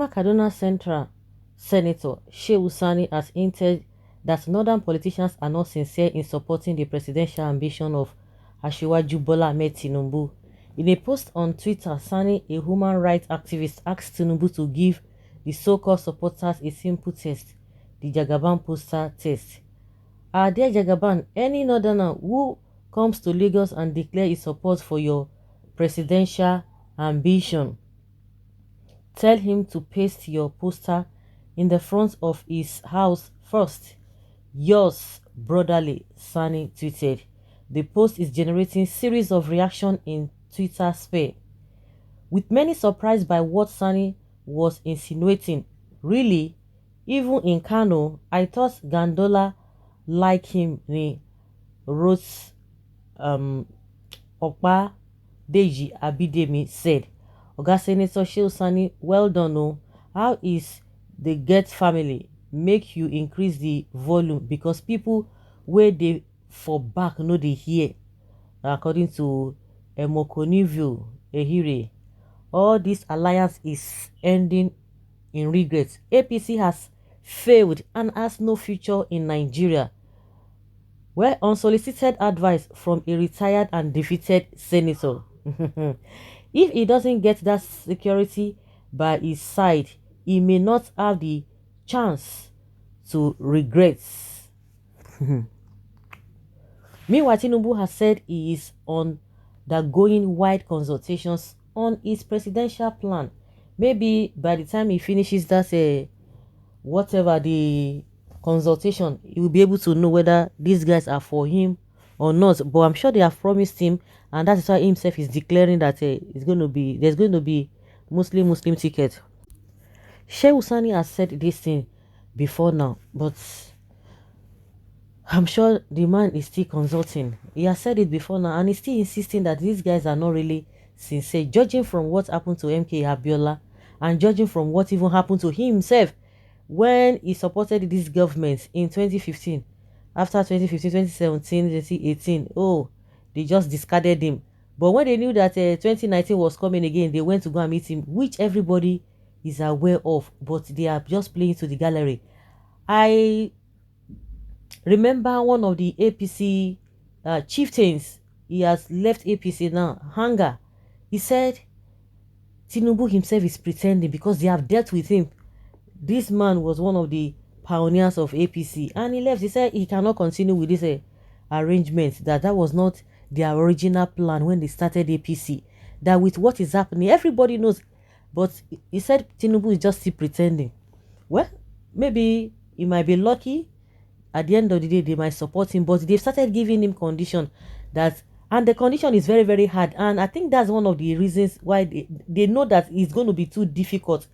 Former Kaduna Central Senator Shehu Sani has hinted that northern politicians are not sincere in supporting the presidential ambition of Asiwaju Bola Ahmed Tinubu. In a post on Twitter, Sani, a human rights activist, asked Tinubu to give the so-called supporters a simple test, the Jagaban poster test. Dear Jagaban, any northerner who comes to Lagos and declare his support for your presidential ambition, tell him to paste your poster in the front of his house first. Yours brotherly, Sani tweeted. The post is generating series of reaction in Twitter sphere, with many surprised by what Sani was insinuating. Really? Even in Kano, I thought Gandola like him, ni wrote Okpa Deji Abidemi said. Oga Senator Shehu Sani, well done oh. How is the Get family make you increase the volume because people wey dey for back no dey hear, according to Emokonivio Ehire. All this alliance is ending in regret. APC has failed and has no future in Nigeria. Well, unsolicited advice from a retired and defeated senator. If he doesn't get that security by his side, he may not have the chance to regret. Meanwhile, Tinubu has said he is undergoing wide consultations on his presidential plan. Maybe by the time he finishes that whatever the consultation, he will be able to know whether these guys are for him or not. But I'm sure they have promised him, and that is why himself is declaring that there's going to be Muslim ticket. Shehu Sani has said this thing before now, but I'm sure the man is still consulting. He has said it before now, and he's still insisting that these guys are not really sincere, judging from what happened to MK Abiola and judging from what even happened to himself when he supported this government in 2015. After 2015, 2017, 2018, oh, they just discarded him. But when they knew that 2019 was coming again, they went to go and meet him, which everybody is aware of, but they are just playing to the gallery. I remember one of the APC chieftains, he has left APC now, Hanga. He said Tinubu himself is pretending because they have dealt with him. This man was one of the pioneers of APC and he left. He said he cannot continue with this arrangement, that was not their original plan when they started APC. That with what is happening, everybody knows. But he said Tinubu is just still pretending. Well, maybe he might be lucky. At the end of the day, they might support him, but they've started giving him condition and the condition is very, very hard. And I think that's one of the reasons why they know that it's going to be too difficult.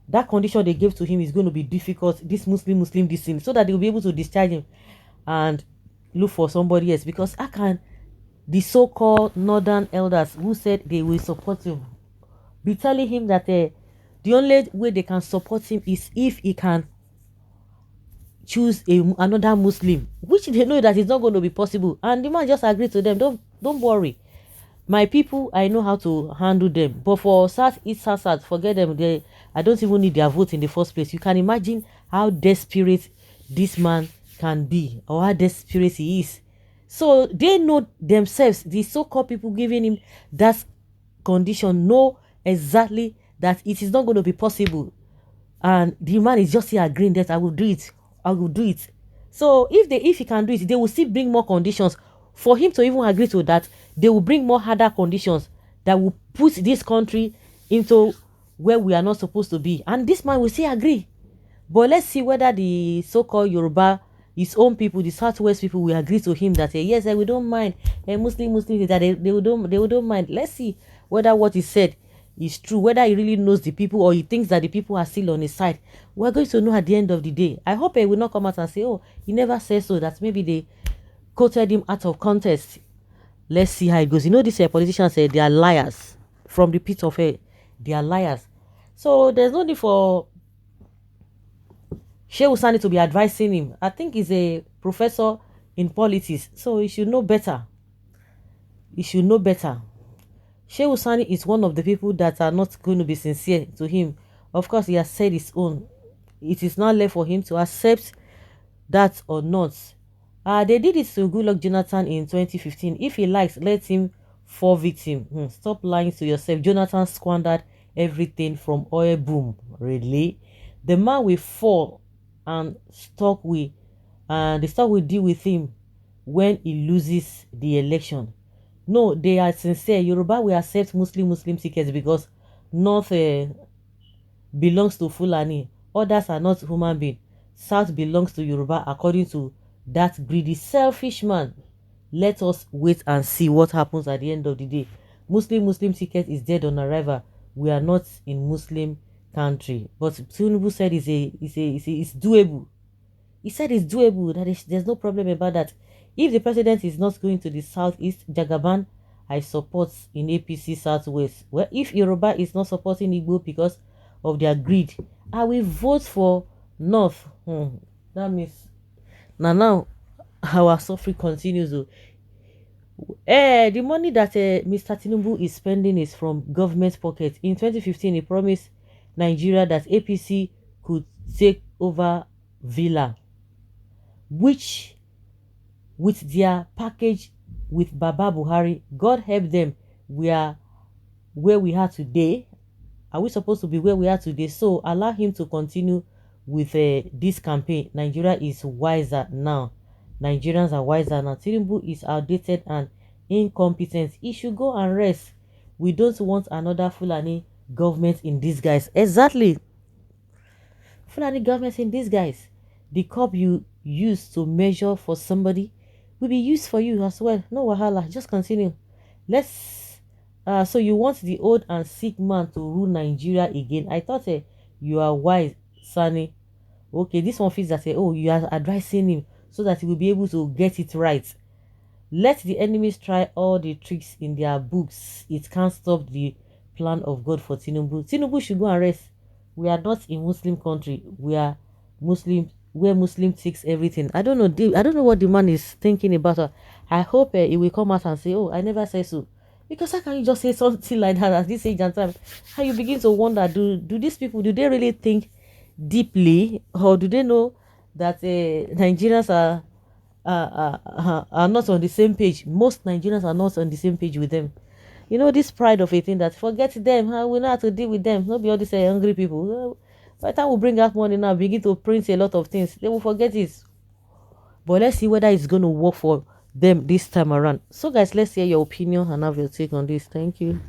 That condition they gave to him is going to be difficult. This Muslim this thing, so that they'll be able to discharge him and look for somebody else. Because how can the so-called northern elders who said they will support him be telling him that the only way they can support him is if he can choose another Muslim, which they know that it's not going to be possible. And the man just agreed to them. Don't worry, my people, I know how to handle them. But for South, forget them. I don't even need their vote in the first place. You can imagine how desperate this man can be, or how desperate he is. So they know themselves, the so-called people giving him that condition know exactly that it is not going to be possible. And the man is just here agreeing that I will do it. So if he can do it, they will still bring more conditions for him to even agree to that. They will bring more harder conditions that will put this country into where we are not supposed to be, and this man will still agree. But let's see whether the so-called Yoruba, his own people, the Southwest people, will agree to him that yes, we don't mind Muslim that they don't mind. Let's see whether what he said is true, whether he really knows the people or he thinks that the people are still on his side. We're going to know at the end of the day. I hope he will not come out and say, oh, he never said so, that maybe they quoted him out of context. Let's see how it goes. You know, these politicians say they are liars from the pit of hell. They are liars. So there's no need for Shehu Sani to be advising him. I think he's a professor in politics, so he should know better. He should know better. Shehu Sani is one of the people that are not going to be sincere to him Of course, he has said his own. It is not left for him to accept that or not. They did it to Goodluck Jonathan in 2015. If he likes, let him fall victim. Stop lying to yourself. Jonathan squandered everything from oil boom. Really? The man will fall and the stock will deal with him when he loses the election. No, they are sincere. Yoruba will accept Muslim tickets because North belongs to Fulani. Others are not human beings. South belongs to Yoruba according to that greedy, selfish man. Let us wait and see what happens at the end of the day. Muslim ticket is dead on arrival. We are not in Muslim country. But Tinubu said it's doable. He said it's doable. There's no problem about that. If the president is not going to the southeast, Jagaban, I support in APC Southwest. Well, if Yoruba is not supporting Igbo because of their greed, I will vote for North. That means now our suffering continues. The money that Mr. Tinubu is spending is from government pocket. In 2015, he promised Nigeria that APC could take over Villa, which with their package with Baba Buhari, God help them, we are where we are today. Are we supposed to be where we are today? So allow him to continue with this campaign. Nigeria is wiser now. Nigerians are wiser now. Tinubu is outdated and incompetent. He should go and rest. We don't want another Fulani government in disguise. Exactly. Fulani government in disguise. The cup you use to measure for somebody will be used for you as well. No wahala. Just continue. Let's so you want the old and sick man to rule Nigeria again? I thought you are wise, Sani. Okay, this one feels that oh, you are advising him so that he will be able to get it right. Let the enemies try all the tricks in their books. It can't stop the plan of God for Tinubu. Tinubu should go and rest. We are not in Muslim country. We are Muslim, where Muslim takes everything. I don't know. I don't know what the man is thinking about her. I hope he will come out and say, "Oh, I never said so." Because how can you just say something like that at this age and time? How you begin to wonder, do these people, do they really think deeply, or do they know that Nigerians are not on the same page? Most Nigerians are not on the same page with them. You know, this pride of a thing that forget them, we know how to deal with them. Not be all these hungry people. By the time we bring out money now, begin to print a lot of things, they will forget it. But let's see whether it's going to work for them this time around. So guys, let's hear your opinion and have your take on this. Thank you.